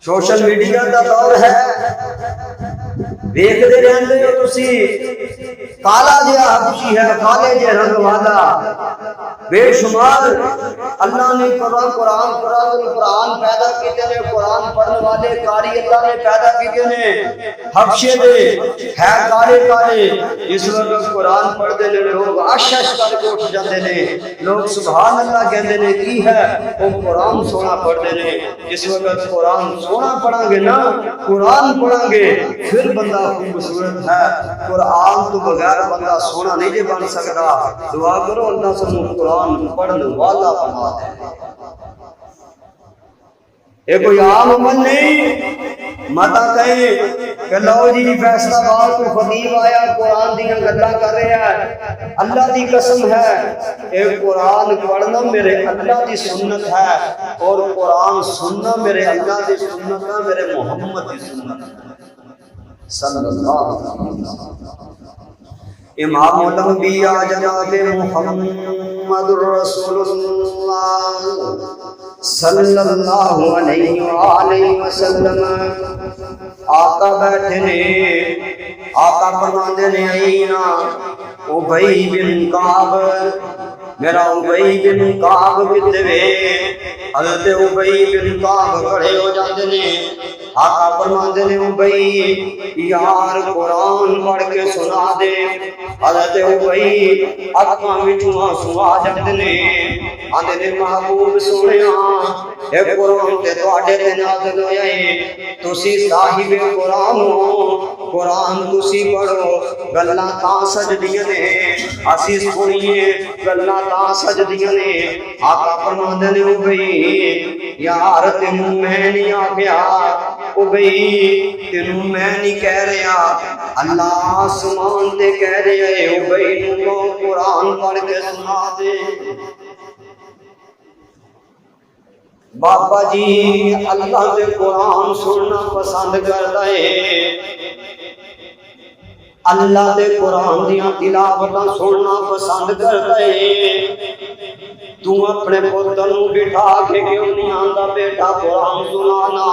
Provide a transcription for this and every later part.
Social media کا دور ہے، دیکھتے رہتے ہو تسی کالا جہا حبشی ہے، کالے جہے رنگ والا، بے شمار اللہ نے قرآن پیدا کیتے نے، قرآن پڑھنے والے قاری اللہ نے پیدا کیتے نے، حبشے دے ہے کالے کالے، اس وقت قرآن پڑھتے نے لوگ اش کر کے اٹھ جاتے نے، لوگ سبحان اللہ کہتے نے، کی ہے وہ قرآن سونا پڑھتے نے۔ جس وقت قرآن سونا پڑھیں گے نا، قرآن پڑھیں گے پھر بندہ خوبصورت ہے، قرآن تو بغیر بندہ سونا نہیں بن سکتا۔ دعا کرو اللہ سب قرآن پڑھنے والا بنا دے۔ یہ کوئی عام عمل نہیں، متا کہیں کہ لو جی فیصلہ باد کو خطیب آیا قرآن دیا گلا کر رہا ہے، اللہ دی قسم ہے یہ قرآن پڑھنا میرے اللہ دی سنت ہے، اور قرآن سننا میرے اللہ دی سنت ہے، میرے محمد دی سنت ہے صلی اللہ علیہ وسلم۔ امام الانبیاء جناب محمد رسول اللہ صلی اللہ علیہ وآلہ وسلم آقا بیٹھے نے، آقا فرماندے نے اینا ابی بن کعب، میرا ابی بن کعب کتے وے؟ حضرت ابی بن کعب کھڑے ہو جاتے نے، آقا فرماندے نے ابی یار قرآن پڑھ کے سنا دے۔ حضرت ابی اکھاں وچوں آنسو آ جاندے نے، آندے نے محبوب سونیا اے قرآن تے تواڈے تے نازل ہویا ہے، تسی صاحب قرآن ہو، قرآن تسی پڑھو، گلاں تاں سجدیاں نے، اسی سنیے گلاں تاں سجدیاں نے۔ آقا فرماندے نے ابی یار تینوں میں نہیں آکھیا، ابی تینوں میں نہیں کہہ رہا، اللہ آسمان تے کہہ رہا ہے ابی نو قرآن پڑھ کے سنا دے۔ بابا جی اللہ تے قرآن سننا پسند کرتا ہے، اللہ تے قرآن دیاں تلاوتاں سننا پسند کرتا ہے۔ تو اپنے پتر نو بٹھا کے کیوں نہیں آندا بیٹا قرآن سنانا؟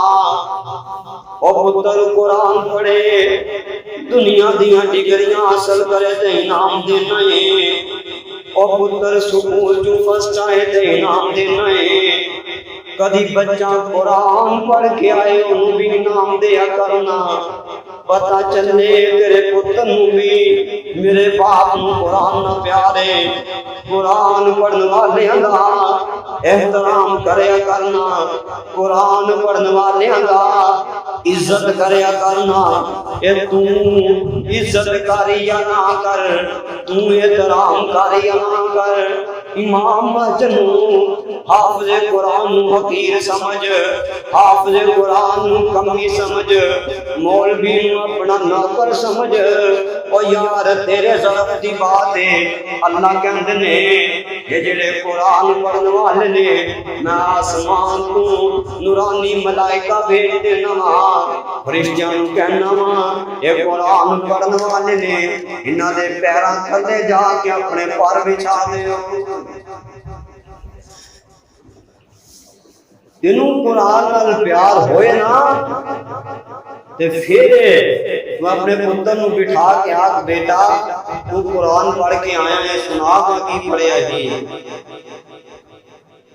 او پتر قرآن پڑھے، دنیا دیاں ڈگریاں حاصل کرے تے انعام دینا ہے، او پتر سکول جو فرسٹ آئے تے انعام دینا ہے۔ کدی بچہ قرآن پڑھ کے آئے انہوں بھی انعام دیا کرنا، پتہ چلے تیرے پتر نو بھی میرے باپ نو قرآن نہ پیارے، قرآن پڑھنے والے دا احترام کریا کرنا، قرآن پڑھنے والے دا عزت کریا کرنا۔ اے تو عزت کاری یا نہ کر، تو احترام کاری یا نہ کر، امام مجنو حافظ قرآن نو حقیر سمجھ، حافظ قرآن نو کمی سمجھ، مولوی نو اپنا نوکر سمجھ۔ او یار تیرے ضرف دی بات ہے، اللہ کہندے نے یہ جڑے قرآن پڑھنے والے نے میں آسمان تو نورانی ملائکہ بھیج دینا وا، فرشتیاں نو کہنا وا یہ قرآن پڑھنے والے نے، انہاں دے پیراں تھلے جا کے اپنے پر بچھا دیو۔ تینوں قرآن نال پیار ہوئے نا تے پھر تو اپنے پتر نو بٹھا کے آکھ بیٹا تو قرآن پڑھ کے آیا ہے، سنا گا کی پڑھیا ہی،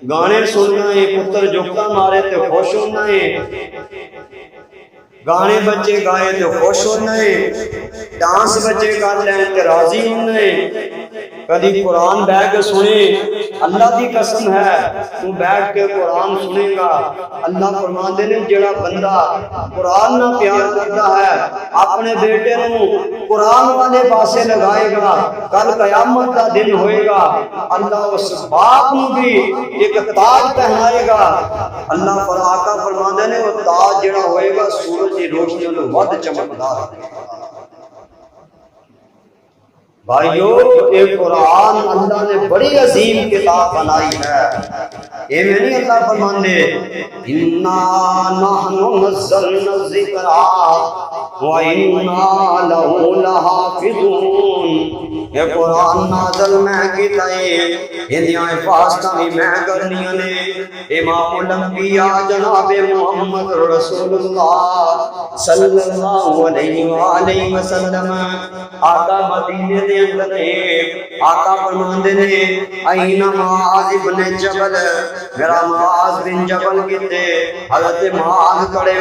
گانے سننا ہے، پتر جھکتا مارے تے خوش ہونا ہے، گانے بچے گائے تے خوش ہونا ہے، ڈانس بچے کر لیں تے راضی ہونا ہے۔ کدی قرآن بیٹھ کے سنے، اللہ دی قسم ہے تو بیٹھ کے قرآن سنے گا، اللہ فرماندے نے جڑا بندہ قرآن نہ پیار کرتا ہے اپنے بیٹے نو قرآن والے پاسے لگائے گا، کل قیامت کا دن ہوئے گا، اللہ اس باپ نو بھی ایک تاج پہنائے گا۔ اللہ پر آقا فرماندے نے وہ تاج جڑا ہوئے گا سورج کی روشنی نال ود چمکدار ہے۔ بھائیو یہ قرآن اللہ نے بڑی عظیم کتاب بنائی ہے، یہ میں نہیں اللہ فرماندے اِنَّا نَحْنُ نَزَّلْنَا الذِّكْرَ وَإِنَّا لَهُ لَحَافِظُونَ، یہ قرآن نازل میں کیتا ہے اندیاں حفاظتاں بھی میں کرنیاں نے امام الانبیاء جناب محمد رسول اللہ صلی اللہ علیہ وآلہ وسلم آقا مدینے دے اندر نے آقا فرماندے نے این معاذ ابن جبل میرا معاذ بن جبل کتے حضرت معاذ کھڑے